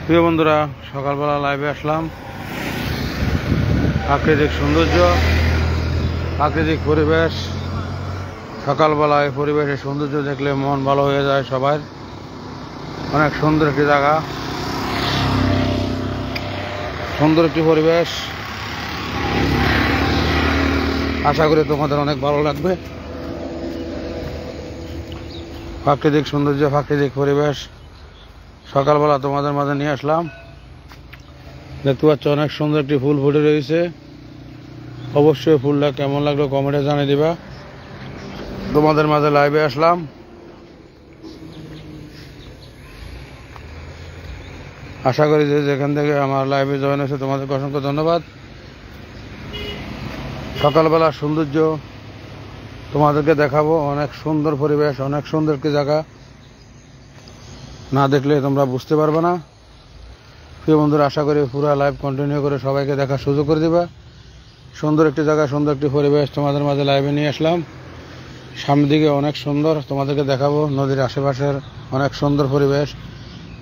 প্রিয় বন্ধুরা, সকালবেলা লাইভে আসলাম। প্রাকৃতিক সৌন্দর্য, প্রাকৃতিক পরিবেশ। সকালবেলায় পরিবেশের সৌন্দর্য দেখলে মন ভালো হয়ে যায় সবার। অনেক সুন্দর একটি জায়গা, সুন্দর একটি পরিবেশ। আশা করি তোমাদের অনেক ভালো লাগবে। প্রাকৃতিক সৌন্দর্য, প্রাকৃতিক পরিবেশ সকালবেলা তোমাদের মাঝে নিয়ে আসলাম। দেখতে পাচ্ছ অনেক সুন্দর একটি ফুল ফুটে রয়েছে। অবশ্যই ফুলটা কেমন লাগলো কমেন্টে জানিয়ে দিবা। তোমাদের মাঝে লাইভে আসলাম। আশা করি যে যেখান থেকে আমার লাইভে জয়েন হয়েছে তোমাদেরকে অসংখ্য ধন্যবাদ। সকালবেলা সৌন্দর্য তোমাদেরকে দেখাবো। অনেক সুন্দর পরিবেশ, অনেক সুন্দর একটি জায়গা। না দেখলে তোমরা বুঝতে পারবে না। প্রিয় বন্ধুরা, আশা করি পুরো লাইভ কন্টিনিউ করে সবাইকে দেখার সুযোগ করে দিবা। সুন্দর একটি জায়গা, সুন্দর একটি পরিবেশ তোমাদের মাঝে লাইভে নিয়ে আসলাম। সামনের দিকে অনেক সুন্দর তোমাদেরকে দেখাবো। নদীর আশেপাশের অনেক সুন্দর পরিবেশ,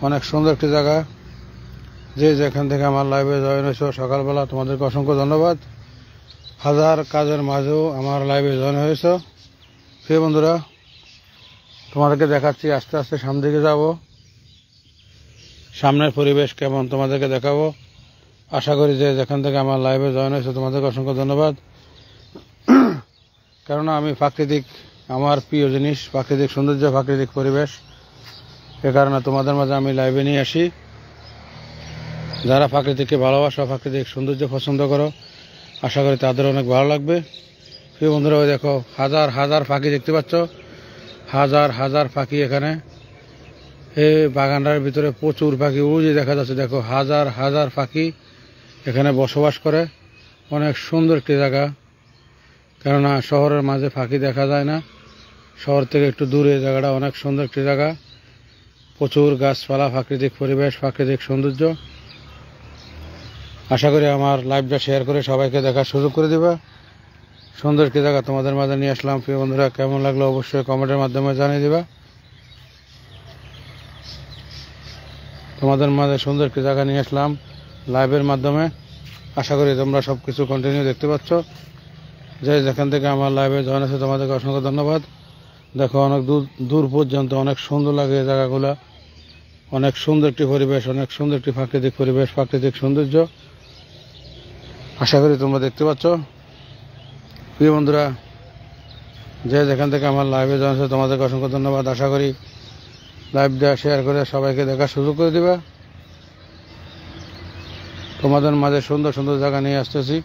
অনেক সুন্দর একটি জায়গা। যে যেখান থেকে আমার লাইভে জয়েন হয়েছে সকালবেলা তোমাদেরকে অসংখ্য ধন্যবাদ। হাজার কাজের মাঝেও আমার লাইভে জয়েন হয়েছে। প্রিয় বন্ধুরা, তোমাদেরকে দেখাচ্ছি। আস্তে আস্তে সামনের দিকে যাব। সামনের পরিবেশ কেমন তোমাদেরকে দেখাবো। আশা করি যে যেখান থেকে আমার লাইভে জয়েন হয়েছে তোমাদেরকে অসংখ্য ধন্যবাদ। কেননা আমি প্রাকৃতিক, আমার প্রিয় জিনিস প্রাকৃতিক সৌন্দর্য, প্রাকৃতিক পরিবেশ। এ কারণে তোমাদের মাঝে আমি লাইভে নিয়ে আসি। যারা প্রাকৃতিককে ভালোবাসো, প্রাকৃতিক সৌন্দর্য পছন্দ করো, আশা করি তাদের অনেক ভালো লাগবে। প্রিয় বন্ধুরা, ওই দেখো হাজার হাজার পাখি দেখতে পাচ্ছ। হাজার হাজার পাখি এখানে। এই বাগানটার ভিতরে প্রচুর পাখি, ওই যে দেখা যাচ্ছে দেখো হাজার হাজার পাখি এখানে বসবাস করে। অনেক সুন্দর একটি জায়গা। কেননা শহরের মাঝে পাখি দেখা যায় না। শহর থেকে একটু দূরে জায়গাটা অনেক সুন্দর একটি জায়গা। প্রচুর গাছপালা, প্রাকৃতিক পরিবেশ, প্রাকৃতিক সৌন্দর্য। আশা করি আমার লাইভটা শেয়ার করে সবাইকে দেখার সুযোগ করে দিবা। সুন্দর একটি জায়গা তোমাদের মাঝে নিয়ে আসলাম। প্রিয় বন্ধুরা, কেমন লাগলো অবশ্যই কমেন্টের মাধ্যমে জানিয়ে দিবা। তোমাদের মাঝে সুন্দর একটি জায়গা নিয়ে আসলাম লাইভের মাধ্যমে। আশা করি তোমরা সবকিছু কন্টিনিউ দেখতে পাচ্ছ। যে যেখান থেকে আমার লাইভে জয়েন আছে তোমাদেরকে অসংখ্য ধন্যবাদ। দেখো অনেক দূর পর্যন্ত অনেক সুন্দর লাগে এই জায়গাগুলো। অনেক সুন্দর একটি পরিবেশ, অনেক সুন্দর একটি প্রাকৃতিক পরিবেশ, প্রাকৃতিক সৌন্দর্য। আশা করি তোমরা দেখতে পাচ্ছ। প্রিয় বন্ধুরা, যে যেখান থেকে আমার লাইভে জয়েন আছে তোমাদেরকে অসংখ্য ধন্যবাদ। আশা করি লাইভটা শেয়ার করে সবাইকে দেখার সুযোগ করে দিবা। তোমাদের মাঝে সুন্দর সুন্দর জায়গা নিয়ে আসতেছি।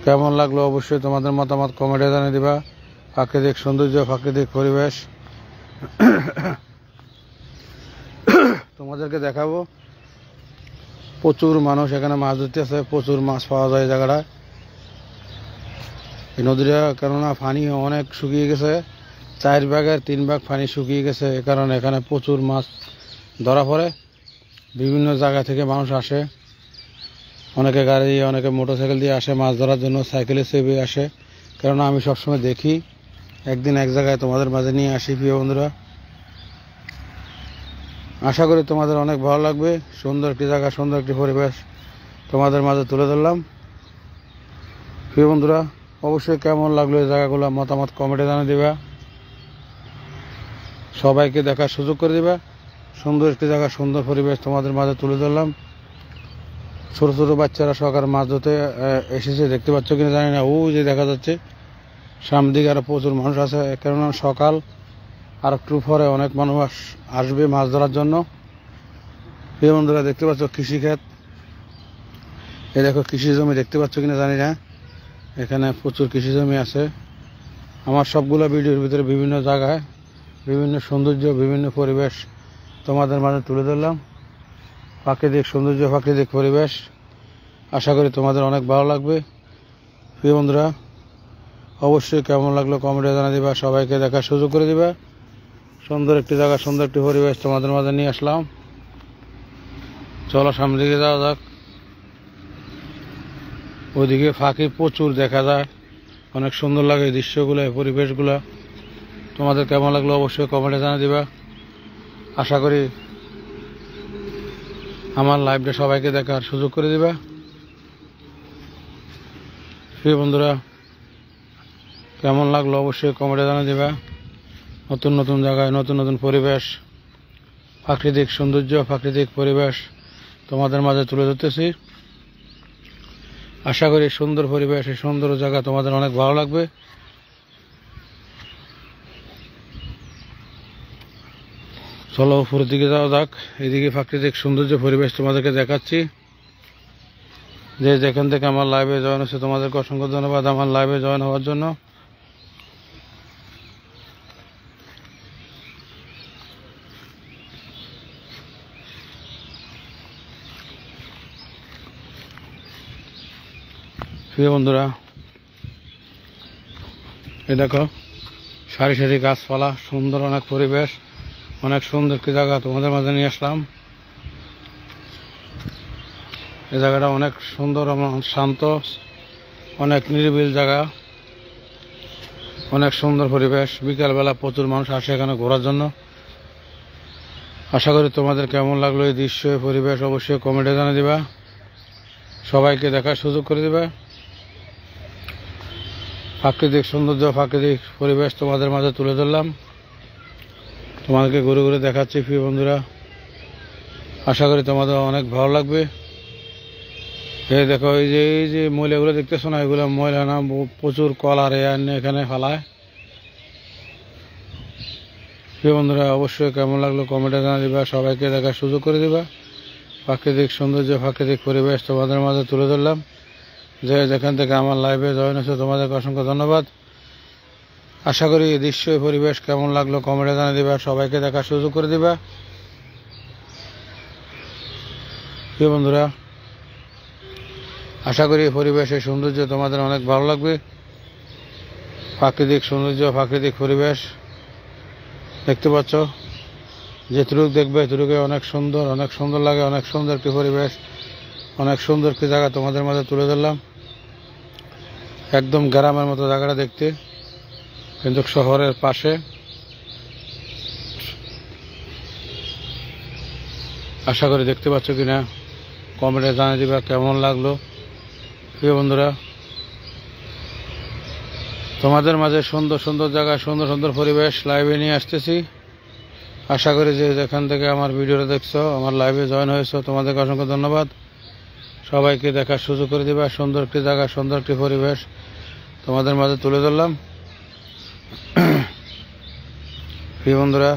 কেমন লাগলো অবশ্যই তোমাদের মতামত কমেন্টে জানিয়ে দিবা। প্রাকৃতিক সৌন্দর্য, প্রাকৃতিক পরিবেশ তোমাদেরকে দেখাবো। প্রচুর মানুষ এখানে মাছ ধরতে আছে। প্রচুর মাছ পাওয়া যায় এই জায়গাটায়। এই নদীটা কেননা পানি অনেক শুকিয়ে গেছে। 4 ভাগের 3 ভাগ পানি শুকিয়ে গেছে। এ কারণে এখানে প্রচুর মাছ ধরা পড়ে। বিভিন্ন জায়গা থেকে মানুষ আসে। অনেকে গাড়ি, অনেকে মোটরসাইকেল দিয়ে আসে মাছ ধরার জন্য, সাইকেলে চেপে আসে। কেননা আমি সবসময় দেখি। একদিন এক জায়গায় তোমাদের মাঝে নিয়ে আসি। প্রিয় বন্ধুরা, আশা করি তোমাদের অনেক ভালো লাগবে। সুন্দর একটি জায়গা, সুন্দর একটি পরিবেশ তোমাদের মাঝে তুলে ধরলাম। প্রিয় বন্ধুরা, অবশ্যই কেমন লাগলো এই জায়গাগুলো মতামত কমেন্টে জানিয়ে দিবা। সবাইকে দেখার সুযোগ করে দিবা। সুন্দর একটি জায়গা, সুন্দর পরিবেশ তোমাদের মাঝে তুলে ধরলাম। ছোট ছোট বাচ্চারা সকালে মাছ ধরতে এসেছে, দেখতে পাচ্ছ কিনা জানি না। ওই যে দেখা যাচ্ছে সামনের দিকে আরো প্রচুর মানুষ আছে। কেননা সকাল, আর একটু পরে অনেক মানুষ আসবে মাছ ধরার জন্য। প্রিয় বন্ধুরা, দেখতে পাচ্ছ কৃষিক্ষেত। এই দেখো কৃষি জমি, দেখতে পাচ্ছ কিনা জানি না। এখানে প্রচুর কৃষি জমি আছে। আমার সবগুলো ভিডিওর ভিতরে বিভিন্ন জায়গায় বিভিন্ন সৌন্দর্য, বিভিন্ন পরিবেশ তোমাদের মাঝে তুলে ধরলাম। প্রাকৃতিক সৌন্দর্য, প্রাকৃতিক পরিবেশ। আশা করি তোমাদের অনেক ভালো লাগবে। প্রিয় বন্ধুরা, অবশ্যই কেমন লাগলো কমেন্টে জানিয়ে দিবা। সবাইকে দেখার সুযোগ করে দিবা। সুন্দর একটি জায়গা, সুন্দর একটি পরিবেশ তোমাদের মাঝে নিয়ে আসলাম। চলো সামনের দিকে যাওয়া যাক। ওইদিকে ফাঁকি প্রচুর দেখা যায়। অনেক সুন্দর লাগে এই দৃশ্যগুলো, এই পরিবেশগুলো। তোমাদের কেমন লাগলো অবশ্যই কমেন্টে জানিয়ে দিবা। আশা করি আমার লাইভটা সবাইকে দেখার সুযোগ করে দিবা। প্রিয় বন্ধুরা, কেমন লাগলো অবশ্যই কমেন্টে জানিয়ে দিবা। নতুন নতুন জায়গায় নতুন নতুন পরিবেশ, প্রাকৃতিক সৌন্দর্য, প্রাকৃতিক পরিবেশ তোমাদের মাঝে তুলে ধরতেছি। আশা করি সুন্দর পরিবেশ, এই সুন্দর জায়গা তোমাদের অনেক ভালো লাগবে। চলো উপরের দিকে যাওয়া যাক। এদিকে প্রাকৃতিক সৌন্দর্য পরিবেশ তোমাদেরকে দেখাচ্ছি। যে যেখান থেকে আমার লাইভে জয়েন হচ্ছে তোমাদেরকে অসংখ্য ধন্যবাদ আমার লাইভে জয়েন হওয়ার জন্য। প্রিয় বন্ধুরা, এই দেখো সারি সারি গাছপালা, সুন্দর অনেক পরিবেশ, অনেক সুন্দর একটি জায়গা তোমাদের মাঝে নিয়ে আসলাম। এই জায়গাটা অনেক সুন্দর, শান্ত, অনেক নিরিবিল জায়গা, অনেক সুন্দর পরিবেশ। বিকালবেলা প্রচুর মানুষ আসে এখানে ঘোরার জন্য। আশা করি তোমাদের কেমন লাগলো এই দৃশ্য, এই পরিবেশ অবশ্যই কমেন্টে জানিয়ে দিবা। সবাইকে দেখার সুযোগ করে দিবা। প্রাকৃতিক সৌন্দর্য, প্রাকৃতিক পরিবেশ তোমাদের মাঝে তুলে ধরলাম, তোমাদেরকে ঘুরে ঘুরে দেখাচ্ছি। প্রিয় বন্ধুরা, আশা করি তোমাদের অনেক ভালো লাগবে। এই দেখো, এই যে ময়লাগুলো দেখতেছো না, এগুলো ময়লা না, প্রচুর কলার এখানে ফেলায়। প্রিয় বন্ধুরা, অবশ্যই কেমন লাগলো কমেন্টে জানিয়ে দিবা। সবাইকে দেখার সুযোগ করে দিবা। প্রাকৃতিক সৌন্দর্য, প্রাকৃতিক পরিবেশ তোমাদের মাঝে তুলে ধরলাম। যে যেখান থেকে আমার লাইভে জয়েন হচ্ছে তোমাদেরকে অসংখ্য ধন্যবাদ। আশা করি এই দৃশ্য, পরিবেশ কেমন লাগলো কমেন্টে জানিয়ে দিবা। সবাইকে দেখার সুযোগ করে দিবা। প্রিয় বন্ধুরা, আশা করি পরিবেশের সৌন্দর্য তোমাদের অনেক ভালো লাগবে। প্রাকৃতিক সৌন্দর্য, প্রাকৃতিক পরিবেশ দেখতে পাচ্ছ। যেটুকু দেখবে এটুকু অনেক সুন্দর, অনেক সুন্দর লাগে, অনেক সুন্দর একটি পরিবেশ, অনেক সুন্দর একটি জায়গা তোমাদের মাঝে তুলে ধরলাম। একদম গ্রামের মতো জায়গাটা দেখতে, কিন্তু শহরের পাশে। আশা করি দেখতে পাচ্ছ কিনা কমেন্টে জানিয়ে দিবা কেমন লাগলো। প্রিয় বন্ধুরা, তোমাদের মাঝে সুন্দর সুন্দর জায়গা, সুন্দর সুন্দর পরিবেশ লাইভে নিয়ে আসতেছি। আশা করি যে যেখান থেকে আমার ভিডিওটা দেখছো, আমার লাইভে জয়েন হয়েছো, তোমাদেরকে অসংখ্য ধন্যবাদ। সবাইকে দেখার সুযোগ করে দিবা। সুন্দর একটি জায়গা, সুন্দর একটি পরিবেশ তোমাদের মাঝে তুলে ধরলাম। প্রিয় বন্ধুরা,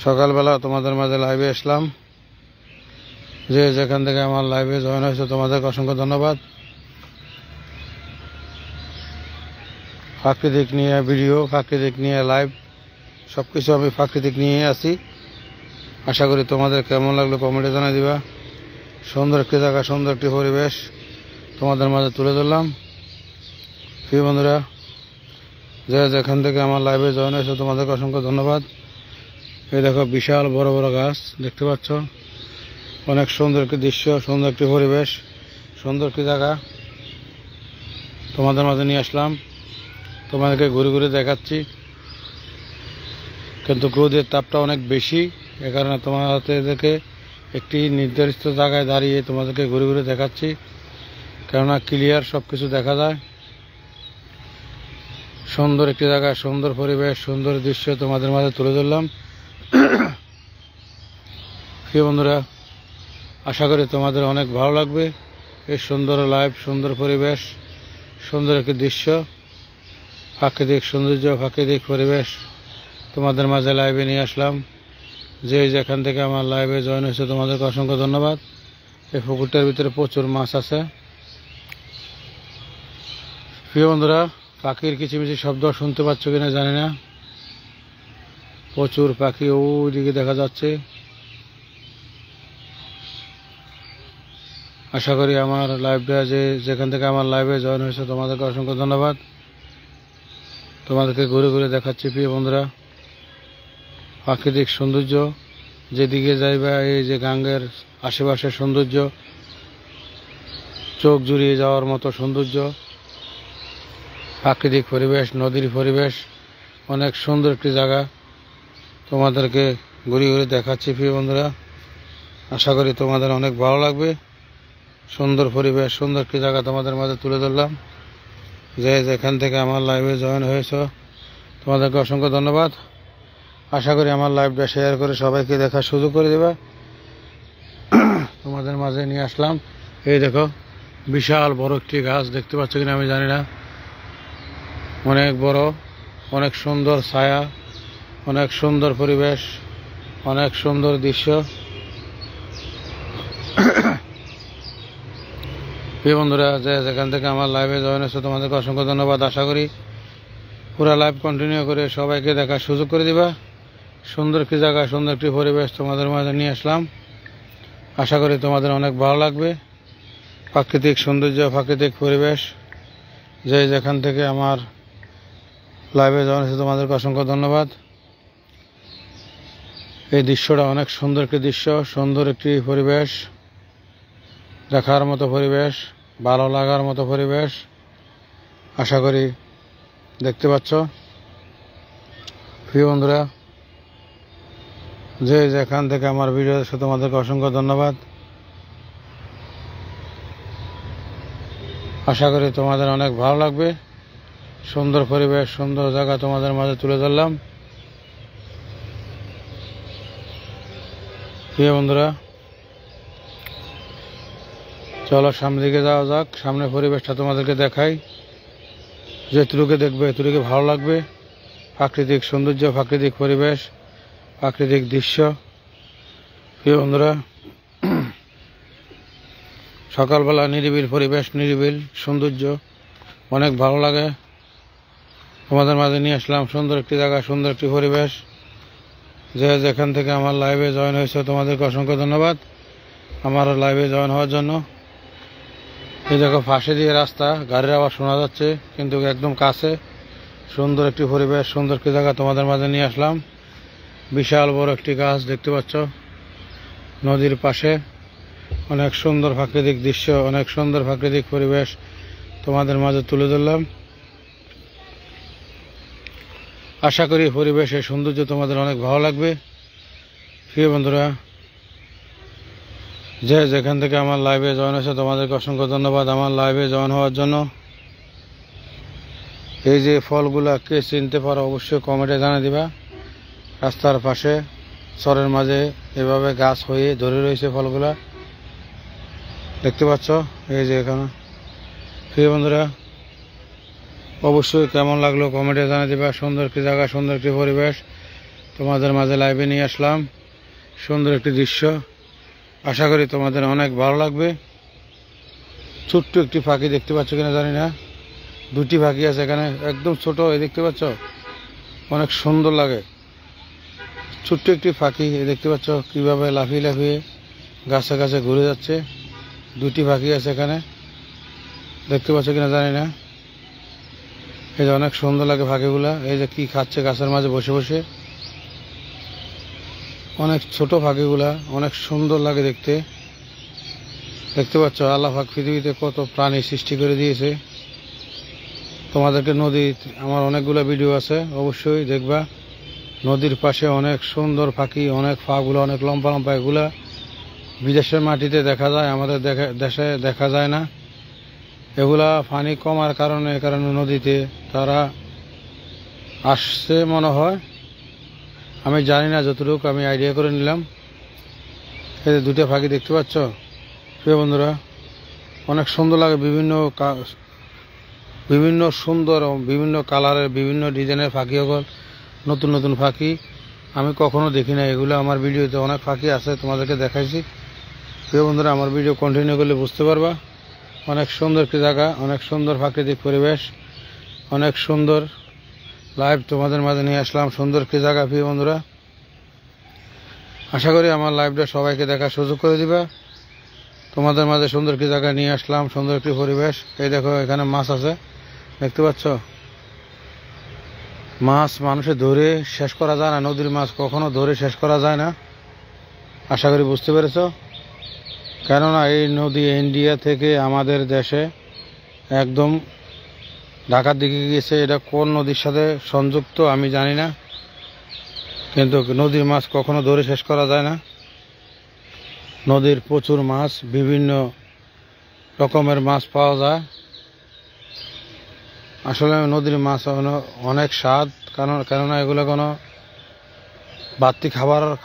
সকালবেলা তোমাদের মাঝে লাইভে আসলাম। যে যেখান থেকে আমার লাইভে জয়েন হয়েছে তোমাদেরকে অসংখ্য ধন্যবাদ। প্রাকৃতিক নিয়ে ভিডিও, প্রাকৃতিক নিয়ে লাইভ, সবকিছু আমি প্রাকৃতিক নিয়ে আছি। আশা করি তোমাদের কেমন লাগলো কমেন্টে জানিয়ে দিবা। সুন্দর একটি জায়গা, সুন্দর একটি পরিবেশ তোমাদের মাঝে তুলে ধরলাম। প্রিয় বন্ধুরা, যে যেখান থেকে আমার লাইভে জয়েন হয়েছে তোমাদেরকে অসংখ্য ধন্যবাদ। এই দেখো বিশাল বড় বড় গাছ দেখতে পাচ্ছ। অনেক সুন্দর একটি দৃশ্য, সুন্দর একটি পরিবেশ, সুন্দর একটি জায়গা তোমাদের মাঝে নিয়ে আসলাম। তোমাদেরকে ঘুরে ঘুরে দেখাচ্ছি, কিন্তু রোদের তাপটা অনেক বেশি, এ কারণে তোমাদেরকে একটি নির্ধারিত জায়গায় দাঁড়িয়ে তোমাদেরকে ঘুরে ঘুরে দেখাচ্ছি, কেননা ক্লিয়ার সব কিছু দেখা যায়। সুন্দর একটি জায়গা, সুন্দর পরিবেশ, সুন্দর দৃশ্য তোমাদের মাঝে তুলে ধরলাম। প্রিয় বন্ধুরা, আশা করি তোমাদের অনেক ভালো লাগবে এই সুন্দর লাইভ, সুন্দর পরিবেশ, সুন্দর একটি দৃশ্য, প্রাকৃতিক সৌন্দর্য, প্রাকৃতিক পরিবেশ তোমাদের মাঝে লাইভে নিয়ে আসলাম। যে যেখান থেকে আমার লাইভে জয়েন হয়েছে তোমাদেরকে অসংখ্য ধন্যবাদ। এই পুকুরটার ভিতরে প্রচুর মাছ আছে। প্রিয় বন্ধুরা, পাখির কিচিমিচি শব্দ শুনতে পাচ্ছ কিনা জানি না। প্রচুর পাখি ওইদিকে দেখা যাচ্ছে। আশা করি আমার লাইভটা, যে যেখান থেকে আমার লাইভে জয়েন হয়েছে তোমাদেরকে অসংখ্য ধন্যবাদ। তোমাদেরকে ঘুরে ঘুরে দেখাচ্ছি। প্রিয় বন্ধুরা, প্রাকৃতিক সৌন্দর্য, যেদিকে যাইবা এই যে গাঙ্গের আশেপাশের সৌন্দর্য, চোখ জুড়িয়ে যাওয়ার মতো সৌন্দর্য, প্রাকৃতিক পরিবেশ, নদীর পরিবেশ, অনেক সুন্দর একটি জায়গা তোমাদেরকে ঘুরে ঘুরে দেখাচ্ছি। প্রিয় বন্ধুরা, আশা করি তোমাদের অনেক ভালো লাগবে। সুন্দর পরিবেশ, সুন্দর একটি জায়গা তোমাদের মাঝে তুলে ধরলাম। যে যেখান থেকে আমার লাইভে জয়েন হয়েছো তোমাদেরকে অসংখ্য ধন্যবাদ। আশা করি আমার লাইভটা শেয়ার করে সবাইকে দেখার সুযোগ করে দেবে। তোমাদের মাঝে নিয়ে আসলাম। এই দেখো বিশাল বড় একটি গাছ, দেখতে পাচ্ছ কিনা আমি জানি না। অনেক বড়, অনেক সুন্দর ছায়া, অনেক সুন্দর পরিবেশ, অনেক সুন্দর দৃশ্য। প্রিয় বন্ধুরা, যে যেখান থেকে আমার লাইভে জয়েন হয়েছে তোমাদেরকে অসংখ্য ধন্যবাদ। আশা করি পুরা লাইভ কন্টিনিউ করে সবাইকে দেখার সুযোগ করে দিবা। সুন্দর একটি জায়গা, সুন্দর একটি পরিবেশ তোমাদের মাঝে নিয়ে আসলাম। আশা করি তোমাদের অনেক ভালো লাগবে। প্রাকৃতিক সৌন্দর্য, প্রাকৃতিক পরিবেশ, যে যেখান থেকে আমার লাইভে জয়েন হয়েছে তোমাদেরকে অসংখ্য ধন্যবাদ। এই দৃশ্যটা অনেক সুন্দর একটি দৃশ্য, সুন্দর একটি পরিবেশ, দেখার মতো পরিবেশ, ভালো লাগার মতো পরিবেশ। আশা করি দেখতে পাচ্ছ। প্রিয় বন্ধুরা, যে যেখান থেকে আমার ভিডিও দেখছো তোমাদেরকে অসংখ্য ধন্যবাদ। আশা করি তোমাদের অনেক ভালো লাগবে। সুন্দর পরিবেশ, সুন্দর জায়গা তোমাদের মাঝে তুলে ধরলাম। প্রিয় বন্ধুরা, চলো সামনের দিকে যাওয়া যাক। সামনে পরিবেশটা তোমাদেরকে দেখাই। যেটুকুকে দেখবে এটুকুকে ভালো লাগবে। প্রাকৃতিক সৌন্দর্য, প্রাকৃতিক পরিবেশ, প্রাকৃতিক দৃশ্য। প্রিয় বন্ধুরা, সকালবেলা নিরিবিল পরিবেশ, নিরিবিল সৌন্দর্য, অনেক ভালো লাগে। তোমাদের মাঝে নিয়ে আসলাম সুন্দর একটি জায়গা, সুন্দর একটি পরিবেশ। যে যেখান থেকে আমার লাইভে জয়েন হয়েছে তোমাদেরকে অসংখ্য ধন্যবাদ আমার লাইভে জয়েন হওয়ার জন্য। এই দেখো পাশে দিয়ে রাস্তা, গাড়ির আওয়াজ শোনা যাচ্ছে, কিন্তু একদম কাছে। সুন্দর একটি পরিবেশ, সুন্দর একটি জায়গা তোমাদের মাঝে নিয়ে আসলাম। বিশাল বড় একটি গাছ দেখতে পাচ্ছ নদীর পাশে। অনেক সুন্দর প্রাকৃতিক দৃশ্য, অনেক সুন্দর প্রাকৃতিক পরিবেশ তোমাদের মাঝে তুলে ধরলাম। আশা করি পরিবেশের সৌন্দর্য তোমাদের অনেক ভালো লাগবে। প্রিয় বন্ধুরা, যে যেখান থেকে আমার লাইভে জয়েন হয়েছে তোমাদেরকে অসংখ্য ধন্যবাদ আমার লাইভে জয়েন হওয়ার জন্য। এই যে ফলগুলা কে চিনতে পারো অবশ্যই কমেন্টে জানিয়ে দিবা। রাস্তার পাশে চরের মাঝে এভাবে গাছ হয়ে ধরে রয়েছে ফলগুলা, দেখতে পাচ্ছ। এই যে এখানে। প্রিয় বন্ধুরা, অবশ্যই কেমন লাগলো কমেন্টে জানিয়ে দিবা। সুন্দর একটি জায়গা, সুন্দর একটি পরিবেশ তোমাদের মাঝে লাইভে নিয়ে আসলাম। সুন্দর একটি দৃশ্য, আশা করি তোমাদের অনেক ভালো লাগবে। ছোট্ট একটি পাখি দেখতে পাচ্ছ কিনা জানি না, দুটি পাখি আছে এখানে, একদম ছোট। এই দেখতে পাচ্ছ, অনেক সুন্দর লাগে। ছোট্ট একটি পাখি দেখতে পাচ্ছ কিভাবে লাফিয়ে লাফিয়ে গাছে গাছে ঘুরে যাচ্ছে। দুটি পাখি আছে এখানে, দেখতে পাচ্ছ কিনা জানি না। এই যে অনেক সুন্দর লাগে পাখিগুলা। এই যে কি খাচ্ছে গাছের মাঝে বসে বসে। অনেক ছোট পাখিগুলা, অনেক সুন্দর লাগে দেখতে। দেখতে পাচ্ছ আল্লাহ পাক পৃথিবীতে কত প্রাণী সৃষ্টি করে দিয়েছে। তোমাদেরকে নদী, আমার অনেকগুলো ভিডিও আছে, অবশ্যই দেখবা। নদীর পাশে অনেক সুন্দর পাখি, অনেক পাগুলো অনেক লম্বা লম্বা। এগুলা বিদেশের মাটিতে দেখা যায়, আমাদের দেশে দেখা যায় না। এগুলা পানি কমার কারণে, নদীতে তারা আসছে মনে হয়, আমি জানি না, যতটুকু আমি আইডিয়া করে নিলাম। এই যে দুটো পাখি দেখতে পাচ্ছ প্রিয় বন্ধুরা, অনেক সুন্দর লাগে। বিভিন্ন সুন্দর, বিভিন্ন কালারের, বিভিন্ন ডিজাইনের পাখি, ওগুলো নতুন নতুন পাখি আমি কখনো দেখি না। এগুলো আমার ভিডিওতে অনেক পাখি আছে, তোমাদেরকে দেখাইছি। প্রিয় বন্ধুরা, আমার ভিডিও কন্টিনিউ করলে বুঝতে পারবা। অনেক সুন্দর একটি জায়গা, অনেক সুন্দর প্রাকৃতিক পরিবেশ, অনেক সুন্দর লাইভ তোমাদের মাঝে নিয়ে আসলাম। সুন্দর একটি জায়গা প্রিয় বন্ধুরা, আশা করি আমার লাইভটা সবাইকে দেখার সুযোগ করে দিবা। তোমাদের মাঝে সুন্দর একটি জায়গা নিয়ে আসলাম, সুন্দর একটি পরিবেশ। এই দেখো এখানে মাছ আছে, দেখতে পাচ্ছ। মাছ মানুষে ধরে শেষ করা যায় না, নদীর মাছ কখনো ধরে শেষ করা যায় না। আশা করি বুঝতে পেরেছ। কেননা এই নদী ইন্ডিয়া থেকে আমাদের দেশে একদম ঢাকার দিকে গিয়েছে। এটা কোন নদীর সাথে সংযুক্ত আমি জানি না, কিন্তু নদীর মাছ কখনো ধরে শেষ করা যায় না। নদীর প্রচুর মাছ, বিভিন্ন রকমের মাছ পাওয়া যায়। আসলে নদীর মাছ অনেক স্বাদ, কেননা এগুলো কোনো বাড়তি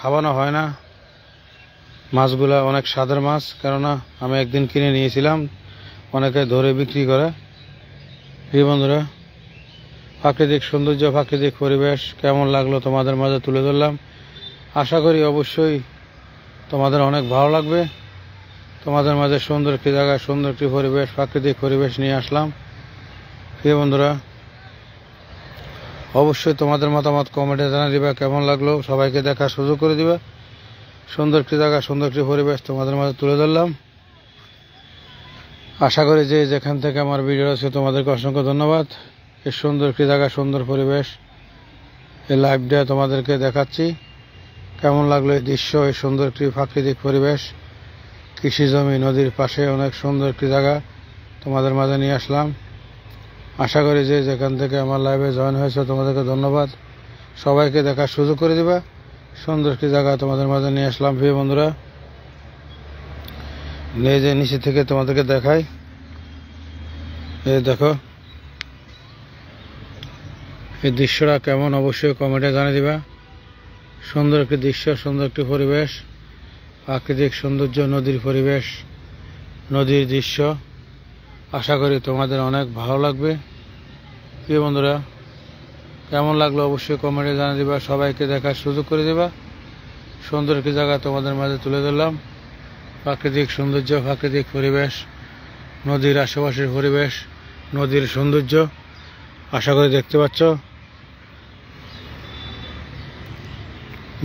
খাওয়ানো হয় না। মাছগুলো অনেক স্বাদের মাছ, কেননা আমি একদিন কিনে নিয়েছিলাম, অনেকে ধরে বিক্রি করে। এই বন্ধুরা, প্রাকৃতিক সৌন্দর্য, প্রাকৃতিক পরিবেশ কেমন লাগলো তোমাদের মাঝে তুলে ধরলাম। আশা করি অবশ্যই তোমাদের অনেক ভালো লাগবে। তোমাদের মাঝে সুন্দর একটি জায়গায় সুন্দর একটি পরিবেশ, প্রাকৃতিক পরিবেশ নিয়ে আসলাম। প্রিয় বন্ধুরা, অবশ্যই তোমাদের মতামত কমেন্টে জানিয়ে দিবা কেমন লাগলো, সবাইকে দেখার সুযোগ করে দিবা। সুন্দর একটি জায়গা, সুন্দর একটি পরিবেশ তোমাদের মাঝে তুলে ধরলাম। আশা করি যে যেখান থেকে আমার ভিডিও আছে তোমাদেরকে অসংখ্য ধন্যবাদ। এই সুন্দর একটি জায়গা, সুন্দর পরিবেশ, এই লাইভটা তোমাদেরকে দেখাচ্ছি। কেমন লাগলো এই দৃশ্য, এই সুন্দর একটি প্রাকৃতিক পরিবেশ, কৃষি জমি, নদীর পাশে অনেক সুন্দর একটি জায়গা তোমাদের মাঝে নিয়ে আসলাম। আশা করি যে যেখান থেকে আমার লাইভে জয়েন হয়েছে তোমাদেরকে ধন্যবাদ। সবাইকে দেখার সুযোগ করে দিবা। সুন্দর একটি জায়গা তোমাদের মাঝে নিয়ে আসলাম। প্রিয় বন্ধুরা, এই যে নিচে থেকে তোমাদেরকে দেখাই, এই দেখো এই দৃশ্যটা কেমন অবশ্যই কমেন্টে জানিয়ে দিবা। সুন্দর একটি দৃশ্য, সুন্দর একটি পরিবেশ, প্রাকৃতিক সৌন্দর্য, নদীর পরিবেশ, নদীর দৃশ্য। আশা করি তোমাদের অনেক ভালো লাগবে। প্রিয় বন্ধুরা, কেমন লাগলো অবশ্যই কমেন্টে জানিয়ে দিবা। সবাইকে দেখার সুযোগ করে দিবা। সুন্দর একটি জায়গা তোমাদের মাঝে তুলে ধরলাম। প্রাকৃতিক সৌন্দর্য, প্রাকৃতিক পরিবেশ, নদীর আশেপাশের পরিবেশ, নদীর সৌন্দর্য আশা করি দেখতে পাচ্ছ।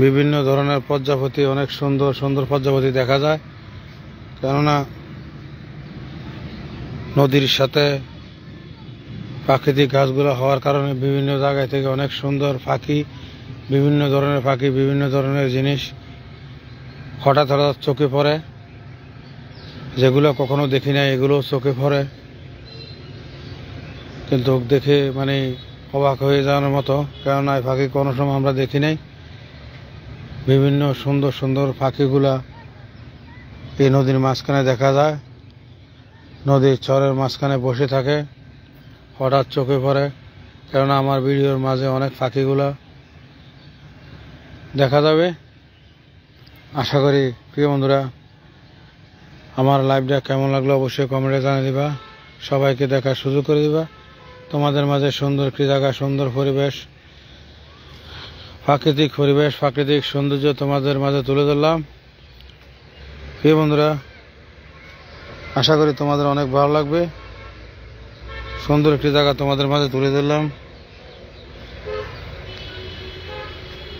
বিভিন্ন ধরনের প্রজাপতি, অনেক সুন্দর সুন্দর প্রজাপতি দেখা যায়, কেননা নদীর সাথে প্রাকৃতিক গাছগুলো হওয়ার কারণে বিভিন্ন জায়গা থেকে অনেক সুন্দর পাখি, বিভিন্ন ধরনের পাখি, বিভিন্ন ধরনের জিনিস হঠাৎ হঠাৎ চোখে পড়ে, যেগুলো কখনো দেখি নাই এগুলো চোখে পড়ে, কিন্তু দেখে মানে অবাক হয়ে যাওয়ার মতো, কেননা এই পাখি কোনো সময় আমরা দেখি নাই। বিভিন্ন সুন্দর সুন্দর পাখিগুলা এই নদীর মাঝখানে দেখা যায়, নদীর চরের মাঝখানে বসে থাকে, হঠাৎ চোখে পড়ে। কেননা আমার ভিডিওর মাঝে অনেক পাখিগুলা দেখা যাবে। আশা করি প্রিয় বন্ধুরা আমার লাইভটা কেমন লাগলো অবশ্যই কমেন্টে জানিয়ে দিবা। সবাইকে দেখার সুযোগ করে দিবা। তোমাদের মাঝে সুন্দর একটি জায়গা, সুন্দর পরিবেশ, প্রাকৃতিক পরিবেশ, প্রাকৃতিক সৌন্দর্য তোমাদের মাঝে তুলে ধরলাম। প্রিয় বন্ধুরা, আশা করি তোমাদের অনেক ভালো লাগবে। সুন্দর একটি জায়গা তোমাদের মাঝে তুলে ধরলাম।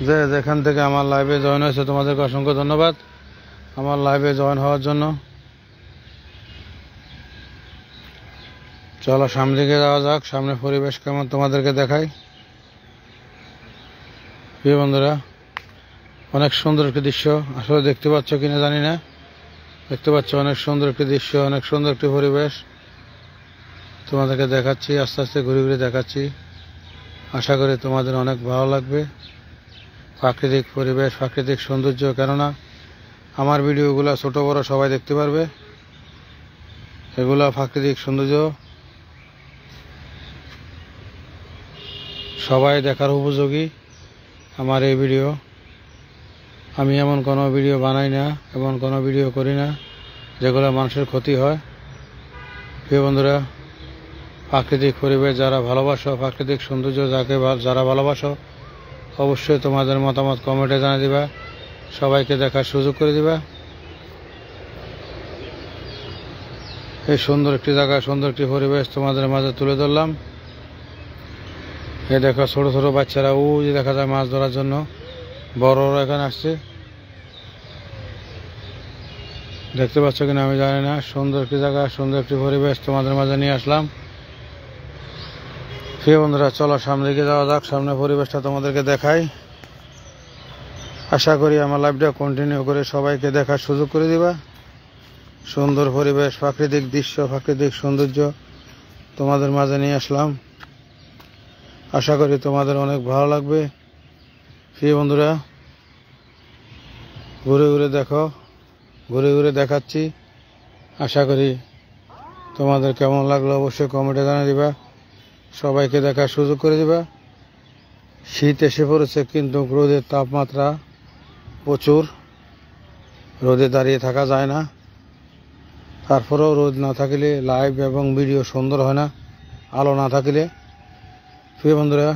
যে যেখান থেকে আমার লাইভে জয়েন হয়েছে তোমাদেরকে অসংখ্য ধন্যবাদ আমার লাইভে জয়েন হওয়ার জন্য। চলো সামনে দিকে যাওয়া যাক, সামনে পরিবেশ কেমন তোমাদেরকে দেখাই। প্রিয় বন্ধুরা, অনেক সুন্দর একটি দৃশ্য, আসলে দেখতে পাচ্ছ কিনা জানি না, দেখতে পাচ্ছ অনেক সুন্দর একটি দৃশ্য, অনেক সুন্দর একটি পরিবেশ তোমাদেরকে দেখাচ্ছি, আস্তে আস্তে ঘুরে ঘুরে দেখাচ্ছি। আশা করি তোমাদের অনেক ভালো লাগবে। প্রাকৃতিক পরিবেশ, প্রাকৃতিক সৌন্দর্য, কেননা আমার ভিডিওগুলো ছোট বড় সবাই দেখতে পারবে। এগুলো প্রাকৃতিক সৌন্দর্য, সবাই দেখার উপযোগী আমার এই ভিডিও। আমি এমন কোনো ভিডিও বানাই না, এমন কোনো ভিডিও করি না যেগুলো মানুষের ক্ষতি হয়। প্রিয় বন্ধুরা, প্রাকৃতিক পরিবেশ যারা ভালোবাসো, প্রাকৃতিক সৌন্দর্য যারা ভালোবাসো, অবশ্যই তোমাদের মতামত কমেন্টে জানিয়ে দিবা। সবাইকে দেখার সুযোগ করে দিবা। এই সুন্দর একটি জায়গা, সুন্দর একটি পরিবেশ তোমাদের মাঝে তুলে ধরলাম। এই দেখো ছোট ছোট বাচ্চারা ওই দেখা যায় মাছ ধরার জন্য, বড়রা এখানে আসছে, দেখতে পাচ্ছ কিনা আমি জানি না। সুন্দর একটি জায়গা, সুন্দর একটি পরিবেশ তোমাদের মাঝে নিয়ে আসলাম। প্রিয় বন্ধুরা, চলো সামনে দিকে যাওয়া যাক, সামনে পরিবেশটা তোমাদেরকে দেখাই। আশা করি আমার লাইভটা কন্টিনিউ করে সবাইকে দেখার সুযোগ করে দিবা। সুন্দর পরিবেশ, প্রাকৃতিক দৃশ্য, প্রাকৃতিক সৌন্দর্য তোমাদের মাঝে নিয়ে আসলাম। আশা করি তোমাদের অনেক ভালো লাগবে। প্রিয় বন্ধুরা, ঘুরে ঘুরে দেখো, ঘুরে ঘুরে দেখাচ্ছি। আশা করি তোমাদের কেমন লাগলো অবশ্যই কমেন্টে জানিয়ে দিবা, সবাইকে দেখার সুযোগ করে দিবা। শীত এসে পড়েছে কিন্তু রোদের তাপমাত্রা প্রচুর, রোদে দাঁড়িয়ে থাকা যায় না। তারপরেও রোদ না থাকলে লাইভ এবং ভিডিও সুন্দর হয় না, আলো না থাকলে। প্রিয় বন্ধুরা,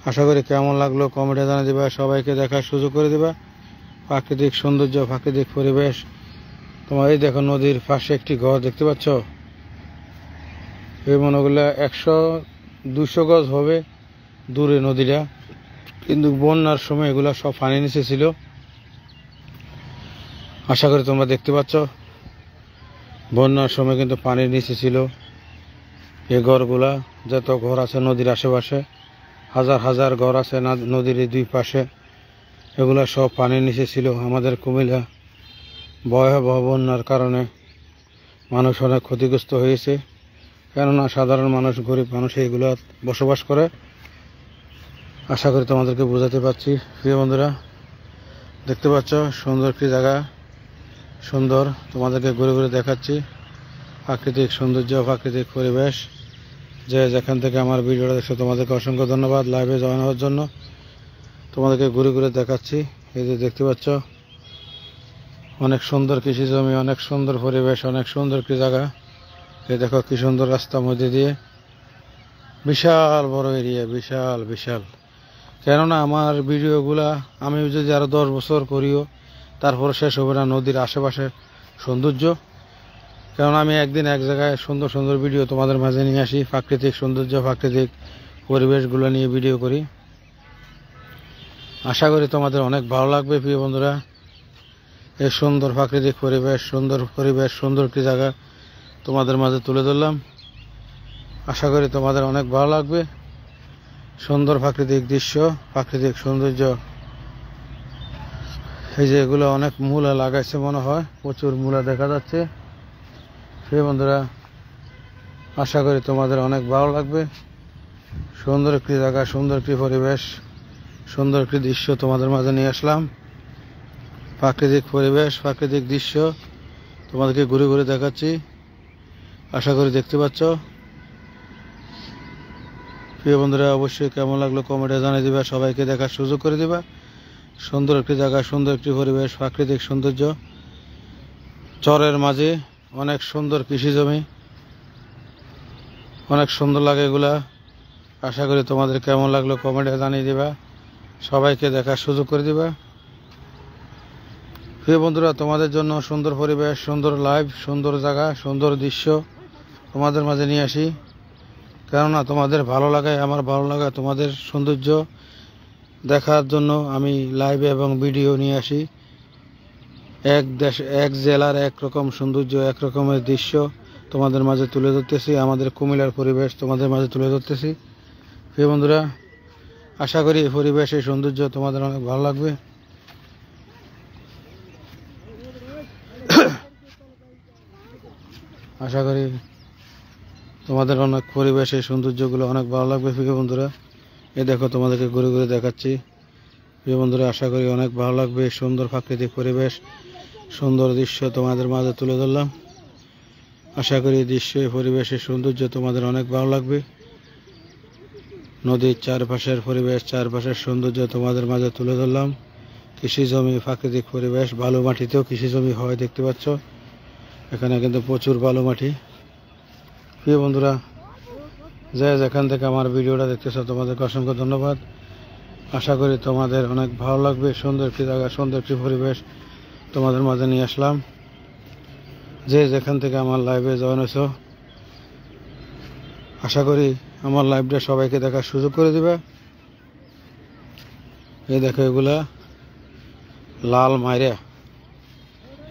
আশা করি কেমন লাগলো কমেন্টে জানিয়ে দিবা, সবাইকে দেখার সুযোগ করে দিবা। প্রাকৃতিক সৌন্দর্য, প্রাকৃতিক পরিবেশ। তোমার এই দেখো নদীর পাশে একটি ঘর দেখতে পাচ্ছ। এই মনে করলে 100-200 গজ হবে দূরে নদীটা, কিন্তু বন্যার সময় এগুলা সব পানি নিচে ছিল। আশা করি তোমরা দেখতে পাচ্ছ, বন্যার সময় কিন্তু পানির নিচে ছিল এই ঘরগুলা। যত ঘর আছে নদীর আশেপাশে, হাজার হাজার ঘর আছে নদীর এই দুই পাশে, এগুলা সব পানির নিচে ছিল। আমাদের কুমিল্লা ভয়াবহ বন্যার কারণে মানুষ অনেক ক্ষতিগ্রস্ত হয়েছে, কেননা সাধারণ মানুষ, গরিব মানুষ এগুলো বসবাস করে। আশা করি তোমাদেরকে বোঝাতে পারছি। প্রিয় বন্ধুরা, দেখতে পাচ্ছ সুন্দর একটি জায়গা, সুন্দর, তোমাদেরকে ঘুরে ঘুরে দেখাচ্ছি। প্রাকৃতিক সৌন্দর্য, প্রাকৃতিক পরিবেশ। যে যেখান থেকে আমার ভিডিওটা দেখছো তোমাদেরকে অসংখ্য ধন্যবাদ লাইভে জয়েন হওয়ার জন্য। তোমাদেরকে ঘুরে ঘুরে দেখাচ্ছি। এই যে দেখতে পাচ্ছ অনেক সুন্দর কৃষি জমি, অনেক সুন্দর পরিবেশ, অনেক সুন্দর একটি জায়গা। এই দেখো কি সুন্দর রাস্তার মধ্যে দিয়ে, বিশাল বড় এরিয়া, বিশাল বিশাল। কেননা আমার ভিডিওগুলা আমি যদি আরো 10 বছর করিও তারপর শেষ হবে না নদীর আশেপাশের সৌন্দর্য। কারণ আমি একদিন এক জায়গায় সুন্দর সুন্দর ভিডিও তোমাদের মাঝে নিয়ে আসি, প্রাকৃতিক সৌন্দর্য, প্রাকৃতিক পরিবেশগুলো নিয়ে ভিডিও করি। আশা করি তোমাদের অনেক ভালো লাগবে। প্রিয় বন্ধুরা, এই সুন্দর প্রাকৃতিক পরিবেশ, সুন্দর একটি জায়গা তোমাদের মাঝে তুলে ধরলাম। আশা করি তোমাদের অনেক ভালো লাগবে। সুন্দর প্রাকৃতিক দৃশ্য, প্রাকৃতিক সৌন্দর্য। এই যে এগুলো অনেক মূলা লাগাইছে মনে হয়, প্রচুর মূলা দেখা যাচ্ছে। প্রিয় বন্ধুরা, আশা করি তোমাদের অনেক ভালো লাগবে। সুন্দর একটি জায়গা, সুন্দর একটি পরিবেশ, সুন্দর একটি দৃশ্য তোমাদের মাঝে নিয়ে আসলাম। প্রাকৃতিক পরিবেশ, প্রাকৃতিক দৃশ্য তোমাদেরকে ঘুরে ঘুরে দেখাচ্ছি। আশা করি দেখতে পাচ্ছ। প্রিয় বন্ধুরা, অবশ্যই কেমন লাগলো কমেন্টে জানিয়ে দিবা, সবাইকে দেখার সুযোগ করে দিবা। সুন্দর একটি জায়গা, সুন্দর একটি পরিবেশ, প্রাকৃতিক সৌন্দর্য। চরের মাঝে অনেক সুন্দর কৃষি জমি, অনেক সুন্দর লাগে এগুলা। আশা করি তোমাদের কেমন লাগলো কমেন্টে জানিয়ে দিবা, সবাইকে দেখার সুযোগ করে দিবা। প্রিয় বন্ধুরা, তোমাদের জন্য সুন্দর পরিবেশ, সুন্দর লাইভ, সুন্দর জায়গা, সুন্দর দৃশ্য তোমাদের মাঝে নিয়ে আসি। কেননা তোমাদের ভালো লাগায় আমার ভালো লাগা, তোমাদের সৌন্দর্য দেখার জন্য আমি লাইভে এবং ভিডিও নিয়ে আসি। এক জেলার এক রকম সৌন্দর্য, এক রকমের দৃশ্য তোমাদের মাঝে তুলে ধরতেছি। আমাদের কুমিল্লার পরিবেশ তোমাদের মাঝে তুলে ধরতেছি। প্রিয় বন্ধুরা, আশা করি এই পরিবেশ, এই সৌন্দর্য তোমাদের অনেক ভালো লাগবে। আশা করি তোমাদের অনেক পরিবেশ, এই সৌন্দর্যগুলো অনেক ভালো লাগবে। প্রিয় বন্ধুরা, এই দেখো তোমাদেরকে ঘুরে ঘুরে দেখাচ্ছি। প্রিয় বন্ধুরা, আশা করি অনেক ভালো লাগবে। সুন্দর প্রাকৃতিক পরিবেশ, সুন্দর দৃশ্য তোমাদের মাঝে তুলে ধরলাম। আশা করি দৃশ্য, পরিবেশের সৌন্দর্য তোমাদের অনেক ভালো লাগবে। নদীর চারপাশের পরিবেশ, চারপাশের সৌন্দর্য তোমাদের মাঝে তুলে ধরলাম। কৃষি জমি, প্রাকৃতিক পরিবেশ, বালু মাটিতেও কৃষি জমি হয় দেখতে পাচ্ছ। এখানে কিন্তু প্রচুর বালু মাটি। প্রিয় বন্ধুরা, যে যেখান থেকে আমার ভিডিওটা দেখতেছ তোমাদেরকে অসংখ্য ধন্যবাদ। আশা করি তোমাদের অনেক ভালো লাগবে। সুন্দর একটি জায়গা, সুন্দর একটি পরিবেশ তোমাদের মাঝে নিয়ে আসলাম। যে যেখান থেকে আমার লাইভে জয়েন হয়েছ, আশা করি আমার লাইভটা সবাইকে দেখার সুযোগ করে দিবে। এই দেখো এগুলা লাল মাইরা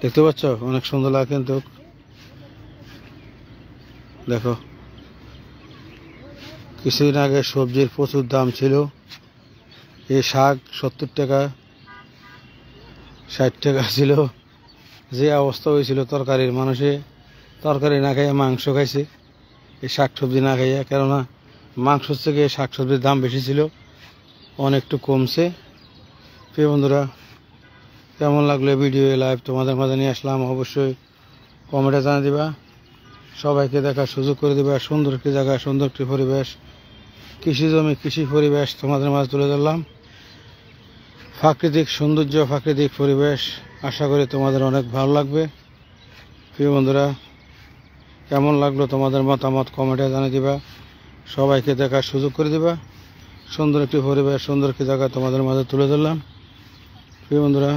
দেখতে পাচ্ছ, অনেক সুন্দর লাগে কিন্তু। দেখো কিছুদিন আগে সবজির প্রচুর দাম ছিল। এই শাক 70 টাকা 60 টাকা ছিল। যে অবস্থা হয়েছিল তরকারির, মানুষে তরকারি না খাইয়া মাংস খাইছে এই শাক সবজি না খাইয়া। কেননা মাংসর থেকে শাক সবজির দাম বেশি ছিল, অনেকটু কমছে। প্রিয় বন্ধুরা, কেমন লাগলো ভিডিও লাইভ তোমাদের মাঝে নিয়ে আসলাম, অবশ্যই কমেন্টে জানিয়ে দিবা। সবাইকে দেখার সুযোগ করে দিবা। সুন্দর একটি জায়গা, সুন্দর একটি পরিবেশ, কৃষি জমি, কৃষি পরিবেশ তোমাদের মাঝে তুলে ধরলাম। প্রাকৃতিক সৌন্দর্য, প্রাকৃতিক পরিবেশ, আশা করি তোমাদের অনেক ভালো লাগবে। প্রিয় বন্ধুরা, কেমন লাগলো তোমাদের মতামত কমেন্টে জানিয়ে দিবা। সবাইকে দেখার সুযোগ করে দিবা। সুন্দর একটি পরিবেশ, সুন্দর একটি জায়গা তোমাদের মাঝে তুলে ধরলাম। প্রিয় বন্ধুরা,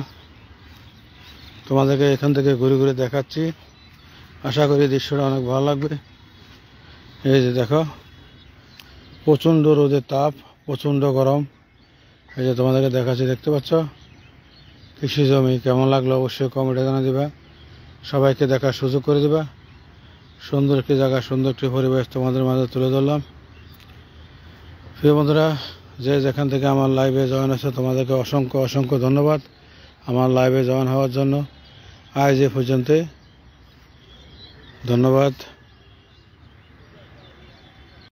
তোমাদেরকে এখান থেকে ঘুরে ঘুরে দেখাচ্ছি। আশা করি দৃশ্যটা অনেক ভালো লাগবে। এই যে দেখো, প্রচণ্ড রোদের তাপ, প্রচণ্ড গরম। এই যে তোমাদেরকে দেখাচ্ছি, দেখতে পাচ্ছ কৃষি জমি। কেমন লাগলো অবশ্যই কমেন্টে জানিয়ে দিবা। সবাইকে দেখার সুযোগ করে দিবা। সুন্দর একটি জায়গা, সুন্দর একটি পরিবেশ তোমাদের মাঝে তুলে ধরলাম। প্রিয় বন্ধুরা, যে যেখান থেকে আমার লাইভে জয়েন আছে তোমাদেরকে অসংখ্য অসংখ্য ধন্যবাদ আমার লাইভে জয়েন হওয়ার জন্য। আজ এ পর্যন্ত, ধন্যবাদ।